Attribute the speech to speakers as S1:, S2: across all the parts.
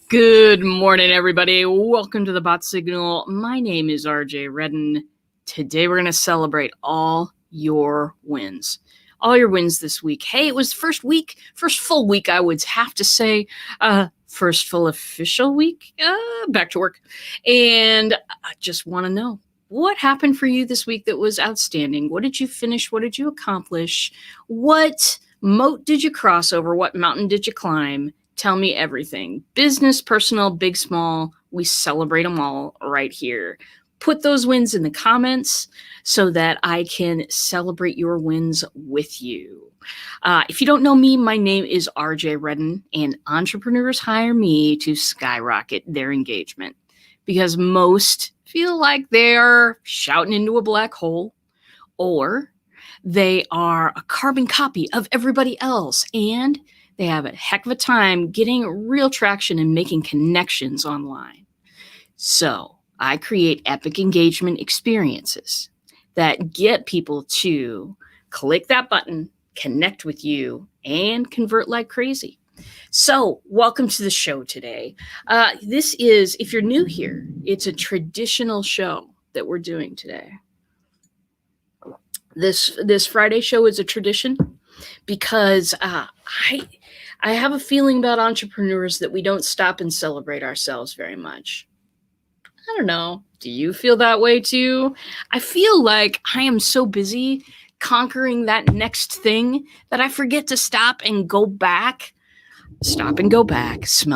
S1: Good morning, everybody. Welcome to the Bot Signal. My name is RJ Redden. Today we're going to celebrate all your wins. All your wins this week. Hey, it was first full week, I would have to say. First full official week. Back to work. And I just want to know, what happened for you this week that was outstanding? What did you finish? What did you accomplish? What moat did you cross over? What mountain did you climb? Tell me everything. Business, personal, big, small. We celebrate them all right here. Put those wins in the comments so that I can celebrate your wins with you. If you don't know me, my name is RJ Redden, and entrepreneurs hire me to skyrocket their engagement because most feel like they're shouting into a black hole, or they are a carbon copy of everybody else, and they have a heck of a time getting real traction and making connections online. So I create epic engagement experiences that get people to click that button, connect with you, and convert like crazy. So welcome to the show today. This is, if you're new here, it's a traditional show that we're doing today. This Friday show is a tradition because I have a feeling about entrepreneurs that we don't stop and celebrate ourselves very much. I don't know. Do you feel that way too? I feel like I am so busy conquering that next thing that I forget to stop and go back, smell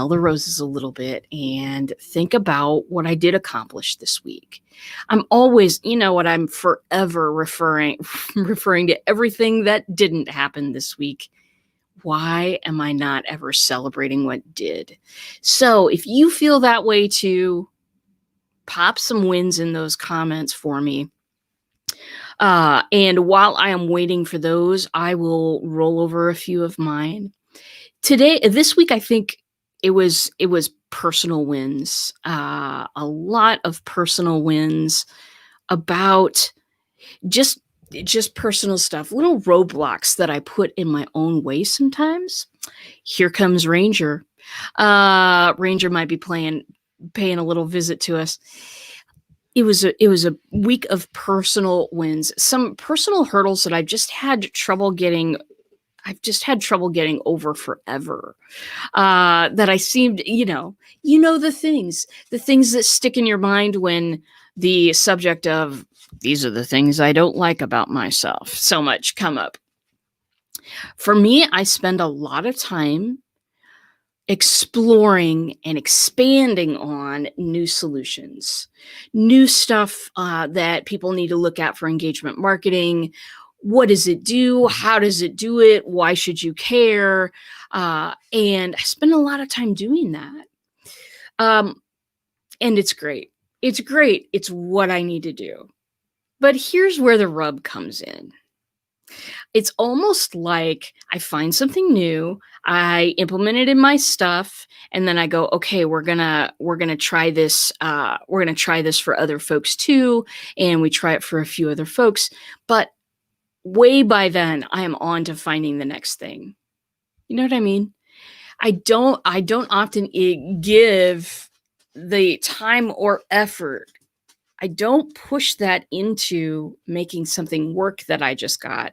S1: the roses a little bit, and think about what I did accomplish this week. I'm always, I'm forever referring to everything that didn't happen this week. Why am I not ever celebrating what did? So if you feel that way too, pop some wins in those comments for me. And while I am waiting for those, I will roll over a few of mine. This week, I think it was personal wins. A lot of personal wins about just personal stuff, little roadblocks that I put in my own way sometimes. Here comes Ranger. Ranger might be paying a little visit to us. It was a week of personal wins, some personal hurdles that I've just had trouble getting over forever. That I seemed, the things that stick in your mind when the subject of these are the things I don't like about myself so much come up. For me, I spend a lot of time exploring and expanding on new solutions, new stuff that people need to look at for engagement marketing. What does it do? How does it do it? Why should you care? And I spend a lot of time doing that. And it's great. It's great. It's what I need to do. But here's where the rub comes in. It's almost like I find something new, I implement it in my stuff, and then I go, okay, we're gonna try this. We're gonna try this for other folks too, and we try it for a few other folks. But way by then, I am on to finding the next thing. You know what I mean? I don't often give the time or effort. I don't push that into making something work that I just got.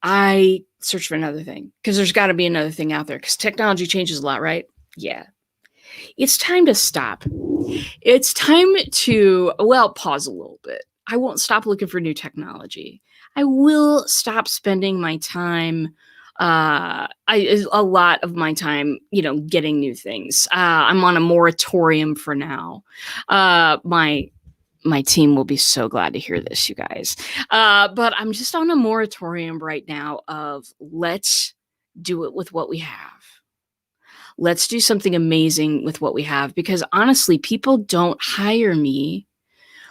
S1: I search for another thing because there's got to be another thing out there because technology changes a lot, right? Yeah. It's time to stop. It's time to, pause a little bit. I won't stop looking for new technology. I will stop spending my time, a lot of my time, getting new things. I'm on a moratorium for now. My team will be so glad to hear this, you guys. But I'm just on a moratorium right now of let's do it with what we have. Let's do something amazing with what we have, because honestly, people don't hire me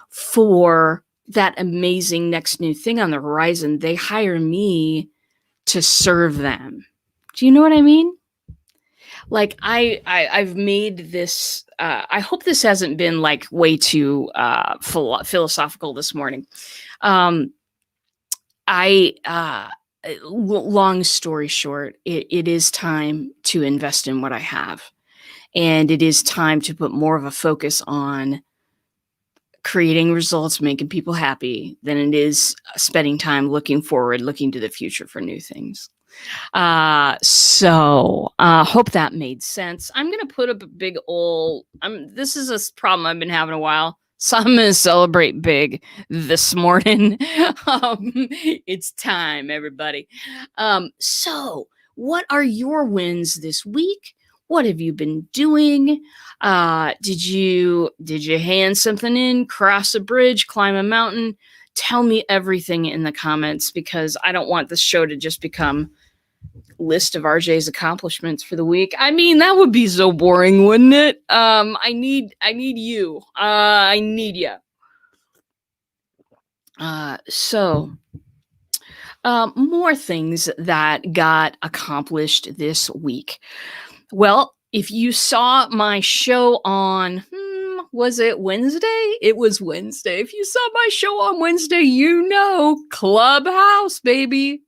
S1: for that amazing next new thing on the horizon. They hire me to serve them. Do you know what I mean? Like I've made this, I hope this hasn't been like way too philosophical this morning. Long story short, it is time to invest in what I have. And it is time to put more of a focus on creating results, making people happy, than it is spending time looking forward, looking to the future for new things. Hope that made sense. I'm going to put up a big old, this is a problem I've been having a while. So I'm going to celebrate big this morning. It's time, everybody. So what are your wins this week? What have you been doing? Did you hand something in, cross a bridge, climb a mountain? Tell me everything in the comments, because I don't want this show to just become list of RJ's accomplishments for the week. I mean, that would be so boring, wouldn't it? I need you. I need you. More things that got accomplished this week. Well, if you saw my show on, was it Wednesday? It was Wednesday. If you saw my show on Wednesday, you know, Clubhouse, baby.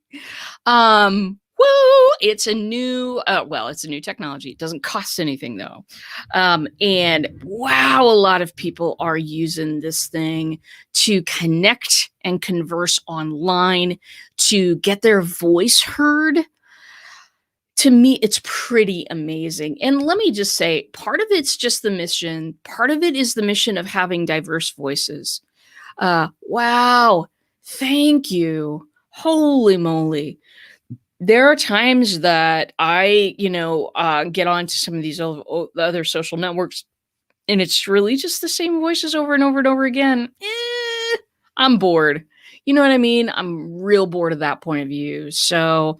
S1: Woo! It's a new, it's a new technology. It doesn't cost anything though. And wow, a lot of people are using this thing to connect and converse online, to get their voice heard. To me, it's pretty amazing. And let me just say, part of it's just the mission. Part of it is the mission of having diverse voices. Wow. Thank you. Holy moly. There are times that I, get onto some of these other social networks, and it's really just the same voices over and over and over again. I'm bored. You know what I mean? I'm real bored of that point of view. So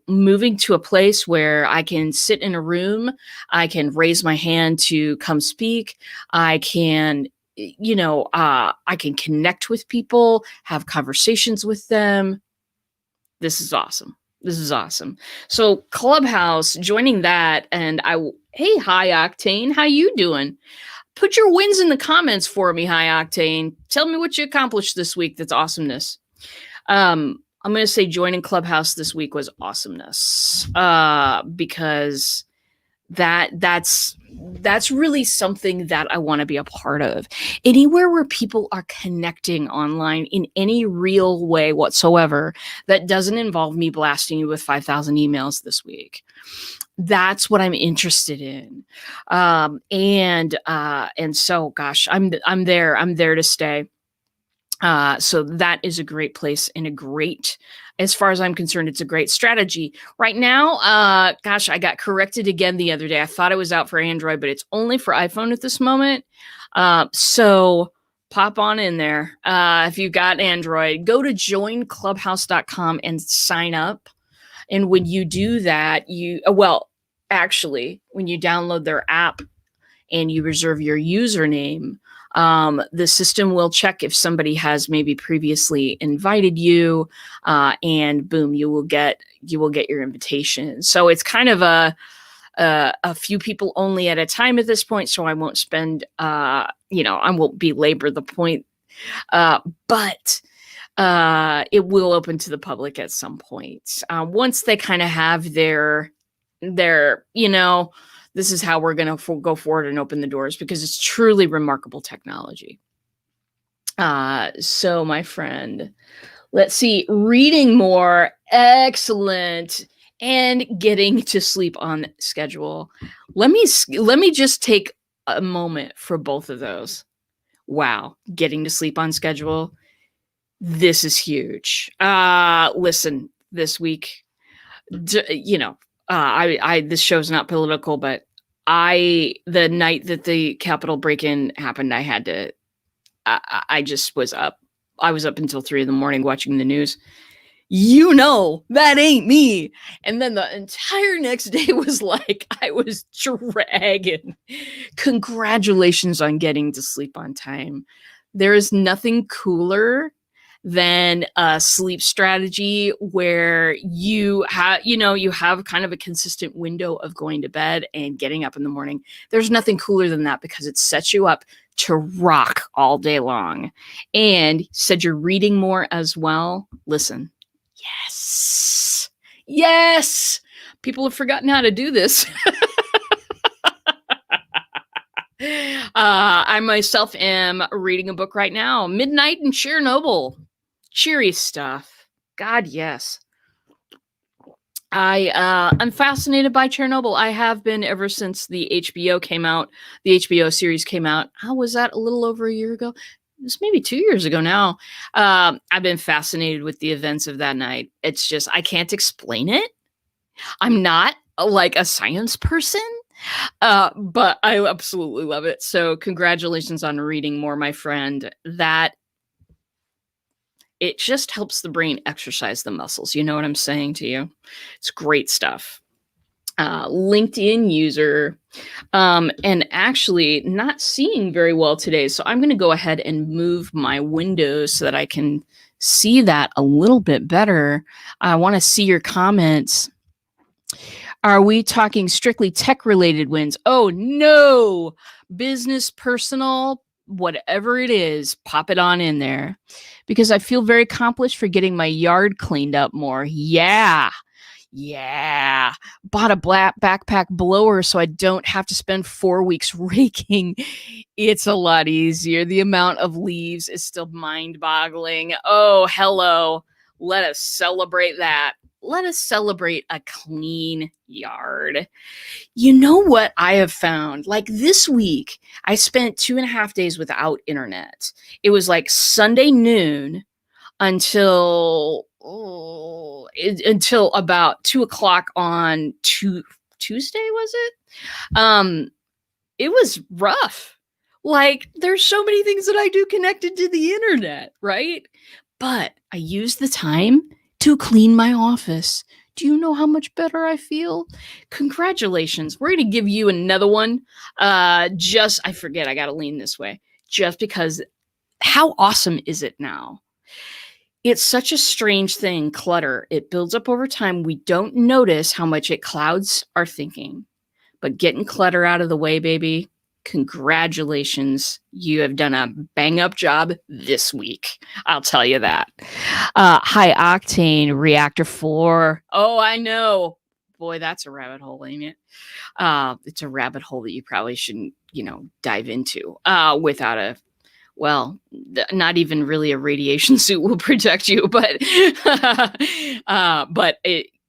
S1: moving to a place where I can sit in a room, I can raise my hand to come speak, I can, I can connect with people, have conversations with them. This is awesome. This is awesome. So Clubhouse, joining that, and hey, High Octane, how you doing? Put your wins in the comments for me, High Octane. Tell me what you accomplished this week. That's awesomeness. I'm going to say joining Clubhouse this week was awesomeness, because that's really something that I want to be a part of. Anywhere where people are connecting online in any real way whatsoever that doesn't involve me blasting you with 5,000 emails this week. That's what I'm interested in. And so, gosh, I'm there to stay. So that is a great place and a great, as far as I'm concerned, it's a great strategy. Right now, gosh, I got corrected again the other day. I thought it was out for Android, but it's only for iPhone at this moment. So pop on in there. If you've got Android, go to joinclubhouse.com and sign up. And when you do that, when you download their app and you reserve your username, the system will check if somebody has maybe previously invited you, and boom, you will get your invitation. So it's kind of a few people only at a time at this point. So I won't spend, I won't belabor the point, but it will open to the public at some point. Once they kind of have their, this is how we're going to go forward and open the doors, because it's truly remarkable technology. So my friend, let's see, reading more, excellent, and getting to sleep on schedule. Let me just take a moment for both of those. Wow, getting to sleep on schedule. This is huge. Listen, this week, this show's not political, but the night that the Capitol break-in happened, I just was up. I was up until 3 a.m. watching the news. That ain't me. And then the entire next day was like, I was dragging. Congratulations on getting to sleep on time. There is nothing cooler than a sleep strategy where you have kind of a consistent window of going to bed and getting up in the morning. There's nothing cooler than that, because it sets you up to rock all day long. And said you're reading more as well. Listen, yes, people have forgotten how to do this. I myself am reading a book right now, Midnight in Chernobyl. Cheery stuff. God, yes. I'm fascinated by Chernobyl. I have been ever since the HBO came out. The HBO series came out. How was that? A little over a year ago. It was maybe 2 years ago now. I've been fascinated with the events of that night. It's just I can't explain it. I'm not like a science person, but I absolutely love it. So congratulations on reading more, my friend. That it just helps the brain exercise the muscles. You know what I'm saying to you? It's great stuff. LinkedIn user, and actually not seeing very well today. So I'm going to go ahead and move my windows so that I can see that a little bit better. I want to see your comments. Are we talking strictly tech related wins? Oh, no. Business, personal, whatever it is, pop it on in there. Because I feel very accomplished for getting my yard cleaned up more. Yeah. Yeah. Bought a black backpack blower so I don't have to spend 4 weeks raking. It's a lot easier. The amount of leaves is still mind boggling. Oh, hello. Let us celebrate that. Let us celebrate a clean yard. You know what I have found? Like this week, I spent 2.5 days without internet. It was like Sunday noon until about 2 o'clock on Tuesday, was it? It was rough. Like there's so many things that I do connected to the internet, right? But I used the time to clean my office. Do you know how much better I feel? Congratulations. We're going to give you another one. I forget, I got to lean this way. Just because, how awesome is it now? It's such a strange thing, clutter. It builds up over time. We don't notice how much it clouds our thinking. But getting clutter out of the way, baby, congratulations. You have done a bang up job this week. I'll tell you that. High octane reactor 4. Oh, I know. Boy, that's a rabbit hole, ain't it? It's a rabbit hole that you probably shouldn't, dive into without not even really a radiation suit will protect you, but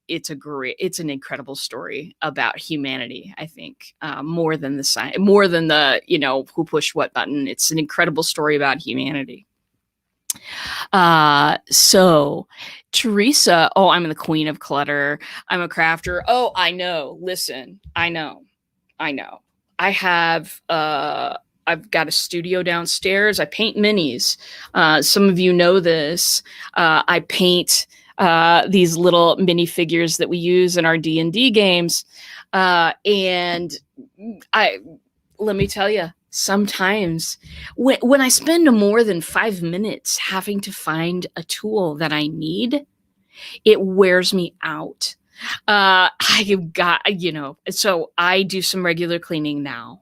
S1: it's an incredible story about humanity. I think more than the science, more than the who pushed what button. It's an incredible story about humanity. So Teresa, oh, I'm the queen of clutter. I'm a crafter. Oh, I know. Listen, I know. I have I've got a studio downstairs. I paint minis. Some of you know this. I paint these little mini figures that we use in our D&D games. And let me tell you, sometimes when I spend more than 5 minutes having to find a tool that I need, it wears me out. I've got, so I do some regular cleaning now.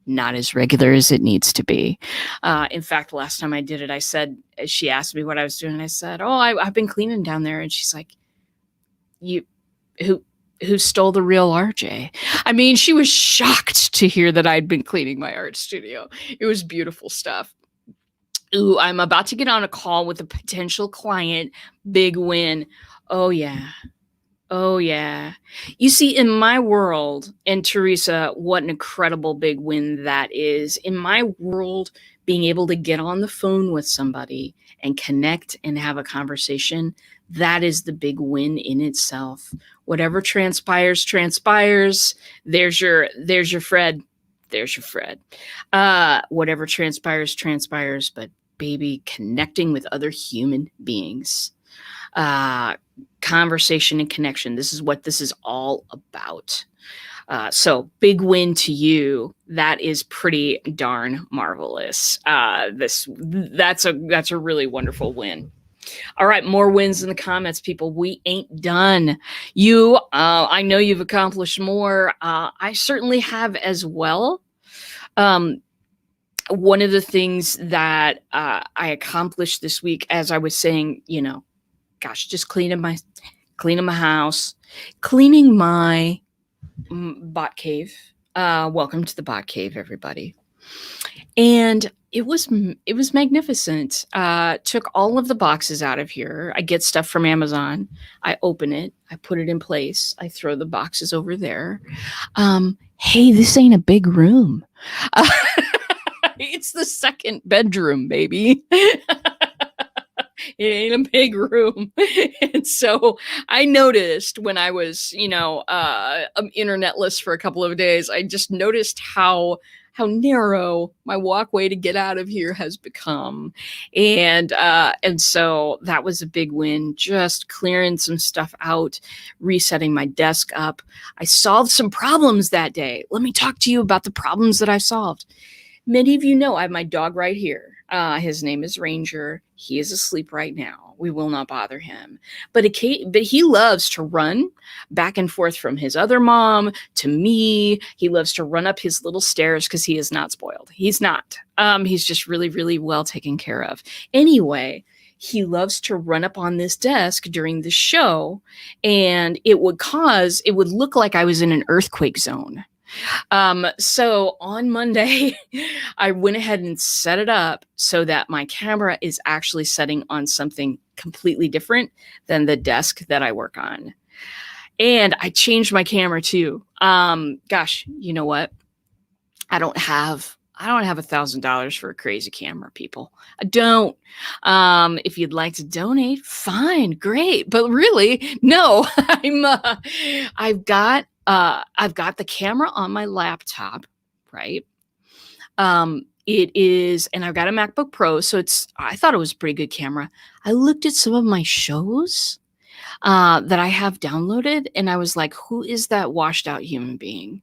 S1: Not as regular as it needs to be. In fact, last time I did it, she asked me what I was doing. And I said, oh, I've been cleaning down there. And she's like, who stole the real RJ? I mean, she was shocked to hear that I'd been cleaning my art studio. It was beautiful stuff. Ooh, I'm about to get on a call with a potential client. Big win. Oh, yeah. Oh, yeah. You see, in my world, and Teresa, what an incredible big win that is. In my world, being able to get on the phone with somebody and connect and have a conversation, that is the big win in itself. Whatever transpires, transpires. There's your Fred. There's your Fred. Whatever transpires, transpires. But baby, connecting with other human beings. Conversation and connection. This is what this is all about. So big win to you. That is pretty darn marvelous. That's a really wonderful win. All right, more wins in the comments, people. We ain't done. I know you've accomplished more. I certainly have as well. One of the things that I accomplished this week, as I was saying, gosh, just cleaning my house, cleaning my bot cave. Welcome to the Bot Cave, everybody. And it was magnificent. Took all of the boxes out of here. I get stuff from Amazon. I open it. I put it in place. I throw the boxes over there. Hey, this ain't a big room. It's the second bedroom, baby. It ain't a big room. And so I noticed when I was, internetless for a couple of days, I just noticed how narrow my walkway to get out of here has become. And so that was a big win, just clearing some stuff out, resetting my desk up. I solved some problems that day. Let me talk to you about the problems that I solved. Many of you know I have my dog right here. His name is Ranger. He is asleep right now. We will not bother him. But he loves to run back and forth from his other mom to me. He loves to run up his little stairs because he is not spoiled. He's not. He's just really, really well taken care of. Anyway, he loves to run up on this desk during the show, and it would look like I was in an earthquake zone. So on Monday, I went ahead and set it up so that my camera is actually setting on something completely different than the desk that I work on. And I changed my camera too. Gosh, you know what? I don't have $1,000 for a crazy camera, people. I don't. If you'd like to donate, fine, great. But really, no. I've got the camera on my laptop, right? It is, and I've got a MacBook Pro, so I thought it was a pretty good camera. I looked at some of my shows that I have downloaded, and I was like, who is that washed out human being?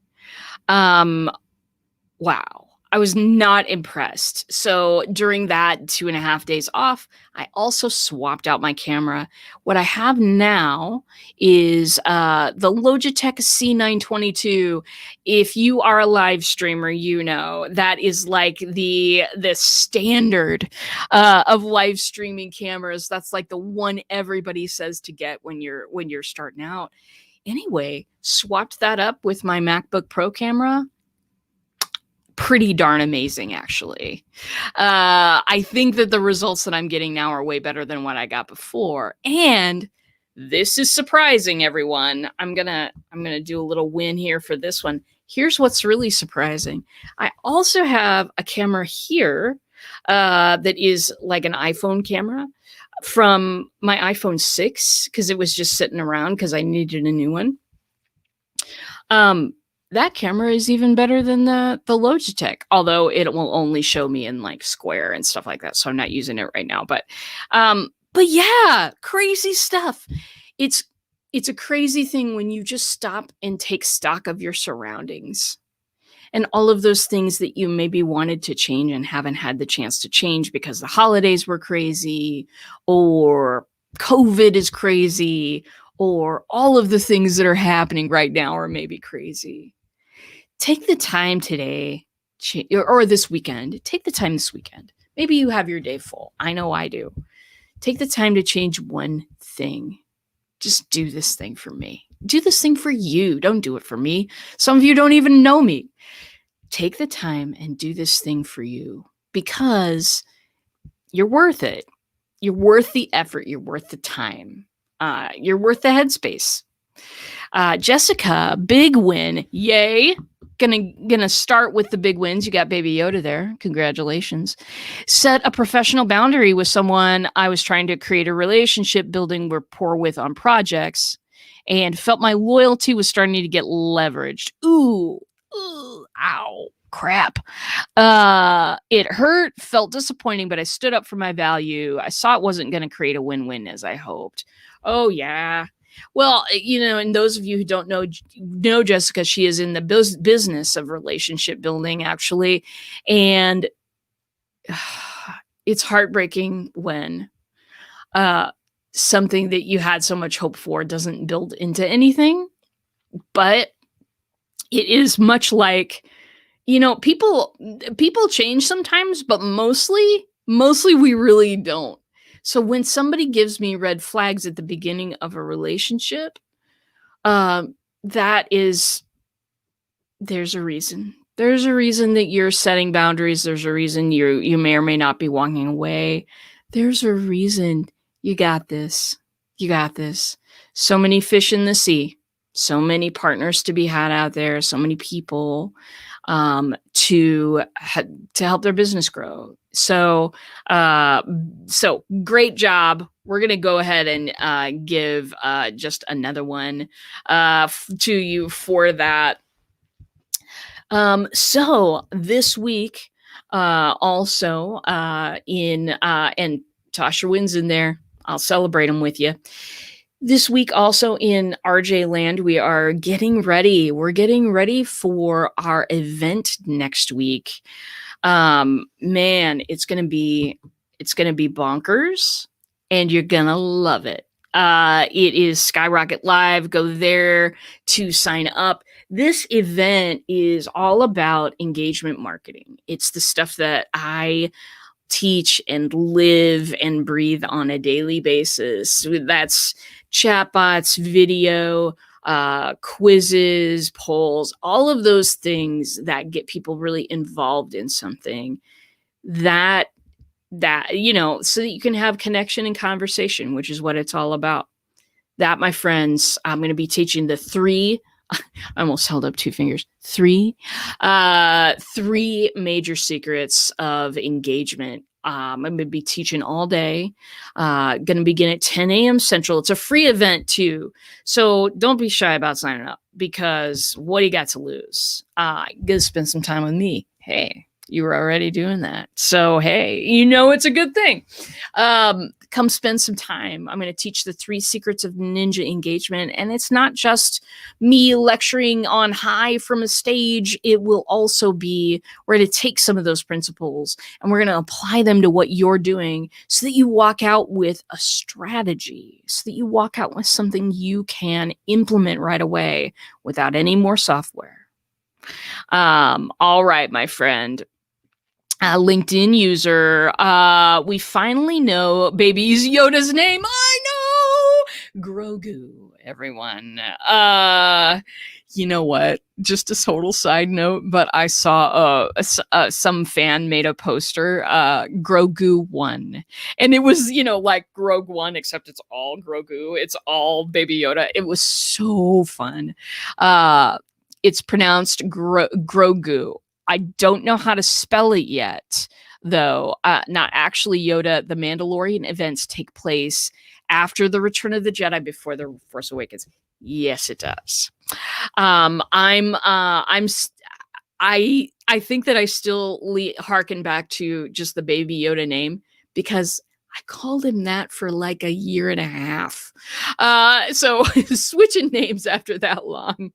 S1: Wow. I was not impressed. So during that 2.5 days off, I also swapped out my camera. What I have now is the Logitech C922. If you are a live streamer, you know that is like the standard of live streaming cameras. That's like the one everybody says to get when you're starting out. Anyway, swapped that up with my MacBook Pro camera. Pretty darn amazing, actually. I think that the results that I'm getting now are way better than what I got before. And this is surprising, everyone. I'm gonna do a little win here for this one. Here's what's really surprising. I also have a camera here that is like an iPhone camera from my iPhone 6 because it was just sitting around because I needed a new one. That camera is even better than the Logitech, although it will only show me in like square and stuff like that. So I'm not using it right now, but yeah, crazy stuff. It's a crazy thing when you just stop and take stock of your surroundings and all of those things that you maybe wanted to change and haven't had the chance to change because the holidays were crazy or COVID is crazy or all of the things that are happening right now are maybe crazy. Take the time today or this weekend. Take the time this weekend. Maybe you have your day full. I know I do. Take the time to change one thing. Just do this thing for me. Do this thing for you. Don't do it for me. Some of you don't even know me. Take the time and do this thing for you because you're worth it. You're worth the effort. You're worth the time. You're worth the headspace. Jessica, big win. Yay. Gonna start with the big wins. You got Baby Yoda there. Congratulations. Set a professional boundary with someone I was trying to create a relationship building rapport with on projects and felt my loyalty was starting to get leveraged. Ooh, ow, crap. It hurt, felt disappointing, but I stood up for my value. I saw it wasn't going to create a win-win as I hoped. Oh, yeah. Well, and those of you who don't know Jessica, she is in the business of relationship building, actually. And it's heartbreaking when something that you had so much hope for doesn't build into anything. But it is much like, people change sometimes, but mostly we really don't. So when somebody gives me red flags at the beginning of a relationship, that is There's a reason. There's a reason that you're setting boundaries. There's a reason you may or may not be walking away. There's a reason. You got this. You got this. So many fish in the sea. So many partners to be had out there. So many people to help their business grow. So great job. We're gonna go ahead and give just another one to you for that. So this week, also and toss your wins in there. I'll celebrate them with you. This week, also in RJ Land, we are getting ready. We're getting ready for our event next week. Man, it's gonna be bonkers, and you're gonna love it. It is Skyrocket Live. Go there to sign up. This event is all about engagement marketing. It's the stuff that I teach and live and breathe on a daily basis. That's chatbots, video, quizzes, polls, all of those things that get people really involved in something that so that you can have connection and conversation, which is what it's all about. That, my friends, I'm going to be teaching the three I almost held up two fingers. Three major secrets of engagement. I'm going to be teaching all day. Going to begin at 10 a.m. Central. It's a free event too. So don't be shy about signing up, because what do you got to lose? Going to spend some time with me. Hey, you were already doing that. So, hey, it's a good thing. Come spend some time. I'm going to teach the 3 secrets of ninja engagement. And it's not just me lecturing on high from a stage. It will also be, we're going to take some of those principles and we're going to apply them to what you're doing, so that you walk out with a strategy, so that you walk out with something you can implement right away without any more software. All right, my friend. LinkedIn user. We finally know Baby Yoda's name. I know! Grogu, everyone. You know what? Just a total side note, but I saw some fan made a poster, Grogu 1. And it was, like Grogu 1, except it's all Grogu. It's all Baby Yoda. It was so fun. It's pronounced Grogu. I don't know how to spell it yet, though. Not actually Yoda. The Mandalorian events take place after the Return of the Jedi, before the Force Awakens. Yes, it does. I think that I still harken back to just the Baby Yoda name, because I called him that for like a year and a half. So switching names after that long.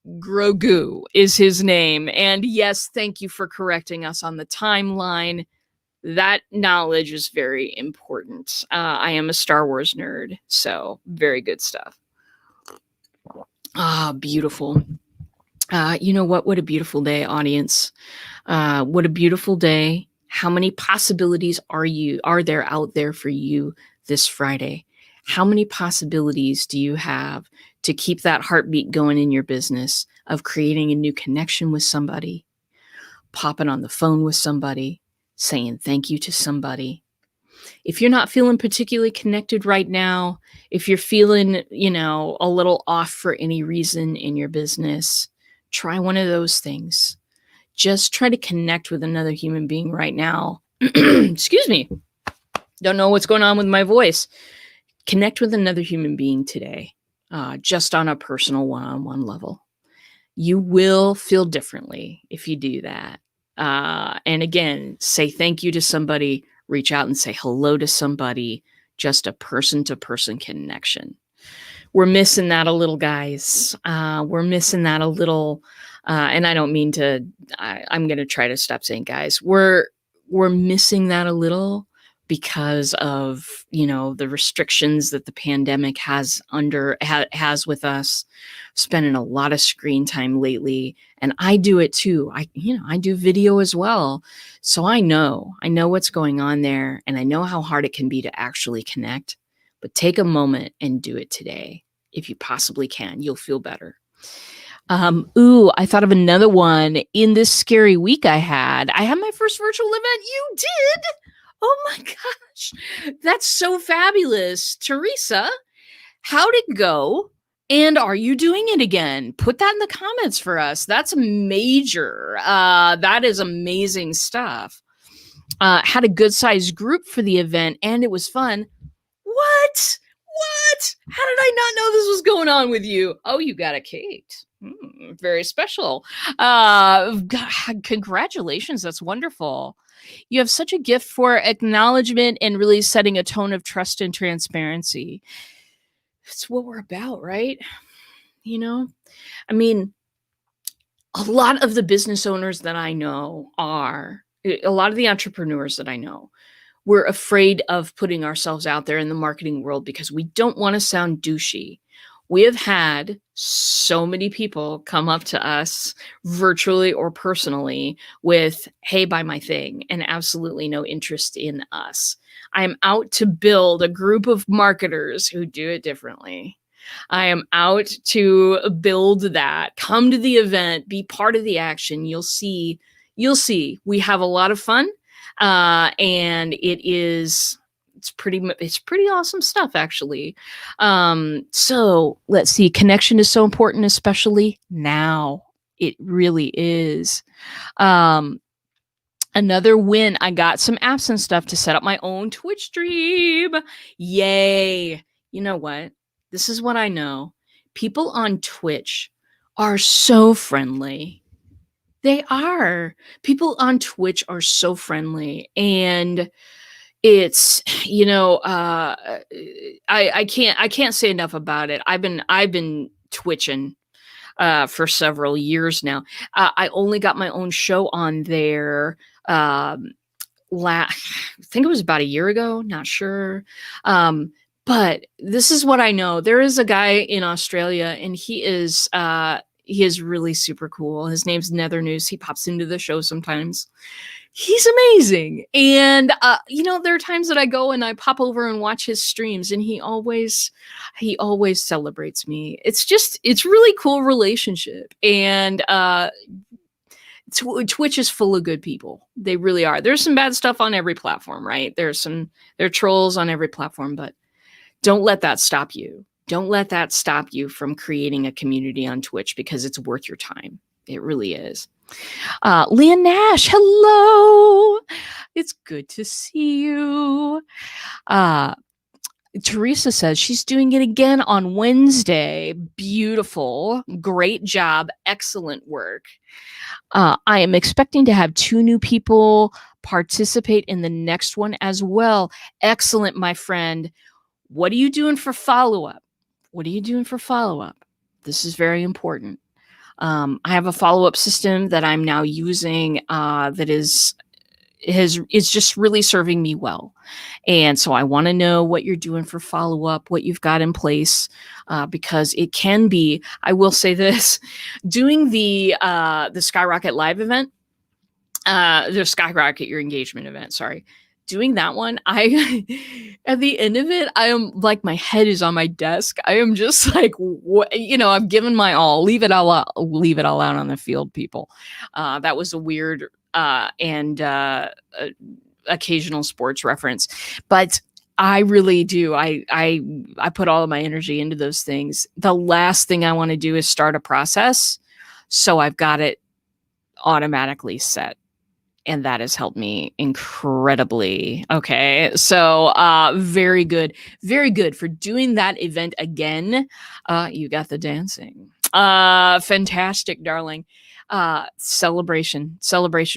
S1: Grogu is his name. And yes, thank you for correcting us on the timeline. That knowledge is very important. I am a Star Wars nerd, so very good stuff. Beautiful. You know what? What a beautiful day, audience. What a beautiful day. How many possibilities are there out there for you this Friday? How many possibilities do you have to keep that heartbeat going in your business, of creating a new connection with somebody, popping on the phone with somebody, saying thank you to somebody? If you're not feeling particularly connected right now, if you're feeling, a little off for any reason in your business, try one of those things. Just try to connect with another human being right now. Excuse me. Don't know what's going on with my voice. Connect with another human being today, just on a personal one-on-one level. You will feel differently if you do that. And again, say thank you to somebody, reach out and say hello to somebody, just a person-to-person connection. We're missing that a little, guys. We're missing that a little. And I don't mean to, I'm going to try to stop saying guys. We're missing that a little because of, the restrictions that the pandemic has with us. Spending a lot of screen time lately, and I do it too. I do video as well. So I know what's going on there, and I know how hard it can be to actually connect. But take a moment and do it today. If you possibly can, you'll feel better. I thought of another one. In this scary week I had my first virtual event. You did? Oh my gosh. That's so fabulous. Teresa, how'd it go? And are you doing it again? Put that in the comments for us. That's major. That is amazing stuff. Had a good sized group for the event and it was fun. What? What? How did I not know this was going on with you? Oh, you got a Kate. Very special. God, congratulations. That's wonderful. You have such a gift for acknowledgement and really setting a tone of trust and transparency. It's what we're about, right? You know, I mean, a lot of the business owners that I know a lot of the entrepreneurs that I know, we're afraid of putting ourselves out there in the marketing world because we don't want to sound douchey. We have had so many people come up to us virtually or personally with, hey, buy my thing, and absolutely no interest in us. I'm out to build a group of marketers who do it differently. I am out to build that. Come to the event, be part of the action. You'll see. We have a lot of fun. And it's pretty awesome stuff, actually. So let's see. Connection is so important, especially now. It really is. Another win. I got some apps and stuff to set up my own Twitch stream. Yay. You know what? This is what I know. People on Twitch are so friendly. They are. People on Twitch are so friendly, and it's, I can't say enough about it. I've been twitching for several years now. I only got my own show on there I think it was about a year ago, not sure. But this is what I know. There is a guy in Australia, and he is really super cool. His name's Nether News. He pops into the show sometimes. He's amazing. And, there are times that I go and I pop over and watch his streams, and he always celebrates me. It's really cool relationship. And, Twitch is full of good people. They really are. There's some bad stuff on every platform, right? There are trolls on every platform, but don't let that stop you. Don't let that stop you from creating a community on Twitch, because it's worth your time. It really is. Leah Nash, hello. It's good to see you. Teresa says she's doing it again on Wednesday. Beautiful. Great job. Excellent work. I am expecting to have 2 new people participate in the next one as well. Excellent, my friend. What are you doing for follow-up? This is very important. I have a follow-up system that I'm now using that is just really serving me well. And so I want to know what you're doing for follow-up, what you've got in place, because it can be, I will say this, doing the Skyrocket Live event, the Skyrocket Your Engagement event, sorry. Doing that one, at the end of it, I am like, my head is on my desk. I am just like, what, I've given my all. Leave it all out on the field, people. That was a weird and occasional sports reference, but I really do. I put all of my energy into those things. The last thing I want to do is start a process, so I've got it automatically set. And that has helped me incredibly. Okay. So, very good for doing that event again. You got the dancing. Fantastic, darling. Celebration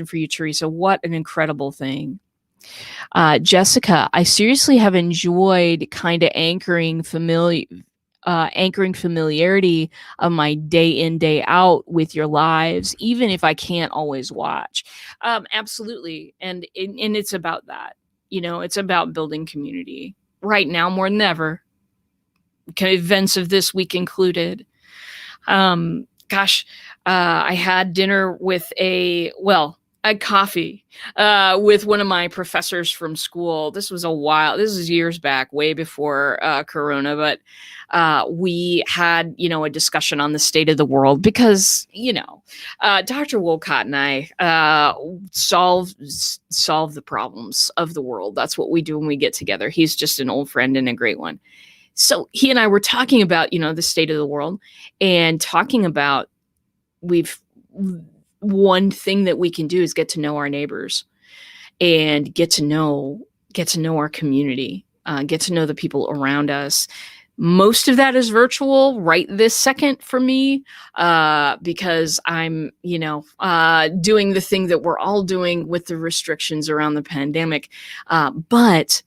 S1: for you, Teresa. What an incredible thing. Jessica, I seriously have enjoyed kind of anchoring familiarity of my day in, day out with your lives, even if I can't always watch. Absolutely. And it's about that. It's about building community right now more than ever. Events of this week included. I had dinner with coffee with one of my professors from school. This was years back, way before Corona, but we had, a discussion on the state of the world because, Dr. Wolcott and I solve the problems of the world. That's what we do when we get together. He's just an old friend and a great one. So he and I were talking about, the state of the world and talking about one thing that we can do is get to know our neighbors and get to know our community, get to know the people around us. Most of that is virtual right this second for me, because I'm, doing the thing that we're all doing with the restrictions around the pandemic. But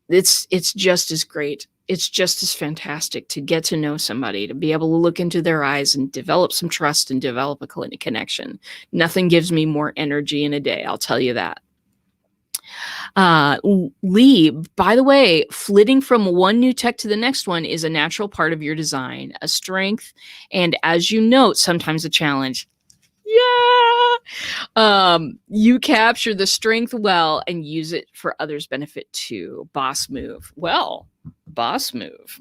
S1: it's just as great. It's just as fantastic to get to know somebody, to be able to look into their eyes and develop some trust and develop a connection. Nothing gives me more energy in a day, I'll tell you that. Lee, by the way, flitting from one new tech to the next one is a natural part of your design, a strength, and as you note, sometimes a challenge. Yeah. You capture the strength well and use it for others' benefit too. Boss move. Well, boss move.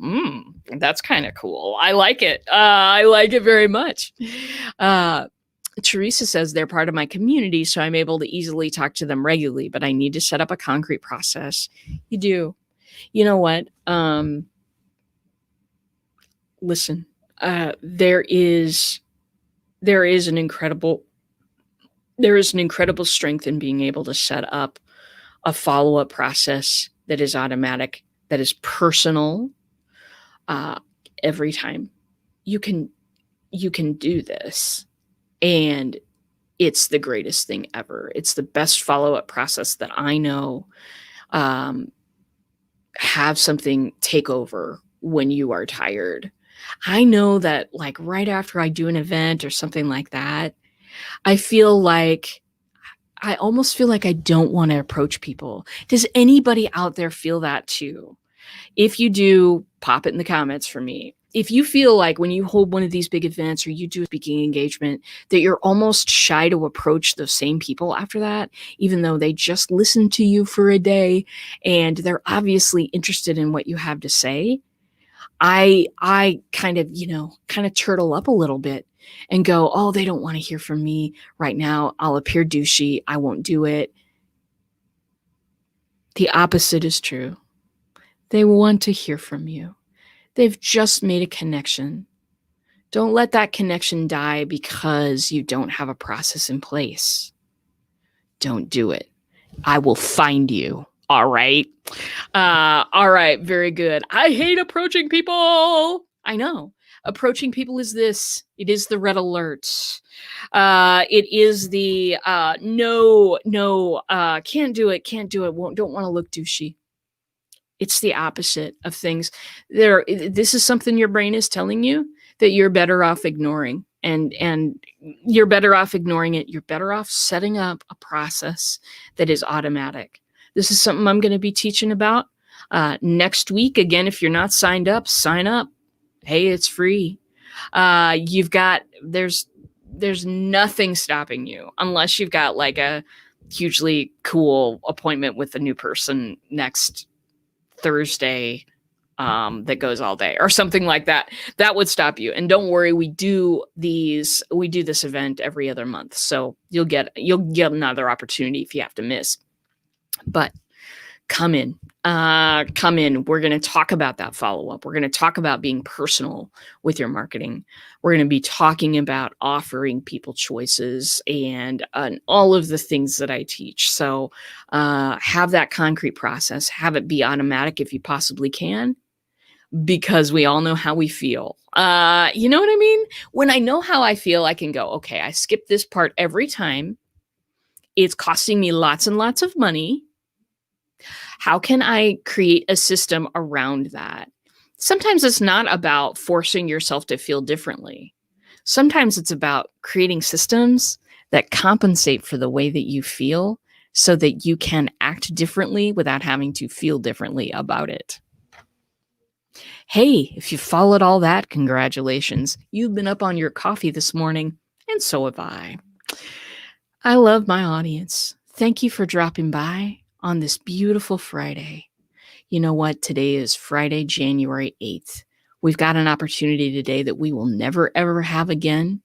S1: That's kind of cool. I like it. I like it very much. Teresa says they're part of my community, so I'm able to easily talk to them regularly, but I need to set up a concrete process. You do. You know what? Listen, there is an incredible strength in being able to set up a follow-up process that is automatic, that is personal, every time. You can do this, and it's the greatest thing ever. It's the best follow-up process that I know. Have something take over when you are tired. I know that, like, right after I do an event or something like that, I almost feel like I don't want to approach people. Does anybody out there feel that too? If you do, pop it in the comments for me. If you feel like when you hold one of these big events or you do a speaking engagement that you're almost shy to approach those same people after that, even though they just listened to you for a day and they're obviously interested in what you have to say, I kind of turtle up a little bit and go, oh, they don't want to hear from me right now. I'll appear douchey. I won't do it. The opposite is true. They want to hear from you. They've just made a connection. Don't let that connection die because you don't have a process in place. Don't do it. I will find you. All right. All right. Very good. I hate approaching people. I know. Approaching people is this. It is the red alert. It is the no, can't do it. Don't want to look douchey. It's the opposite of things. This is something your brain is telling you that you're better off ignoring, and you're better off ignoring it. You're better off setting up a process that is automatic. This is something I'm going to be teaching about next week. Again, if you're not signed up, sign up. Hey, it's free. There's nothing stopping you unless you've got like a hugely cool appointment with a new person next Thursday that goes all day or something like that. That would stop you. And don't worry, we do this event every other month. So you'll get another opportunity if you have to miss. But come in. We're going to talk about that follow-up. We're going to talk about being personal with your marketing. We're going to be talking about offering people choices and all of the things that I teach. So have that concrete process. Have it be automatic if you possibly can, because we all know how we feel. You know what I mean? When I know how I feel, I can go, okay, I skip this part every time. It's costing me lots and lots of money. How can I create a system around that? Sometimes it's not about forcing yourself to feel differently. Sometimes it's about creating systems that compensate for the way that you feel so that you can act differently without having to feel differently about it. Hey, if you followed all that, congratulations. You've been up on your coffee this morning, and so have I. I love my audience. Thank you for dropping by on this beautiful Friday. You know what? Today is Friday, January 8th. We've got an opportunity today that we will never, ever have again.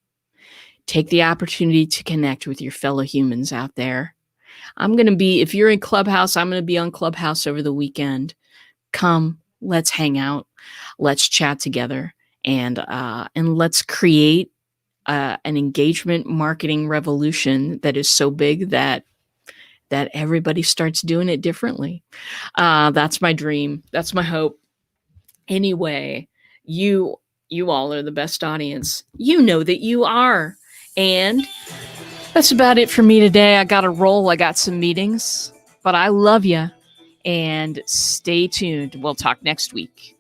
S1: Take the opportunity to connect with your fellow humans out there. If you're in Clubhouse, I'm going to be on Clubhouse over the weekend. Come, let's hang out, let's chat together, and let's create an engagement marketing revolution that is so big that everybody starts doing it differently. That's my dream. That's my hope. Anyway, you all are the best audience. You know that you are. And that's about it for me today. I got to roll. I got some meetings, but I love you. And stay tuned. We'll talk next week.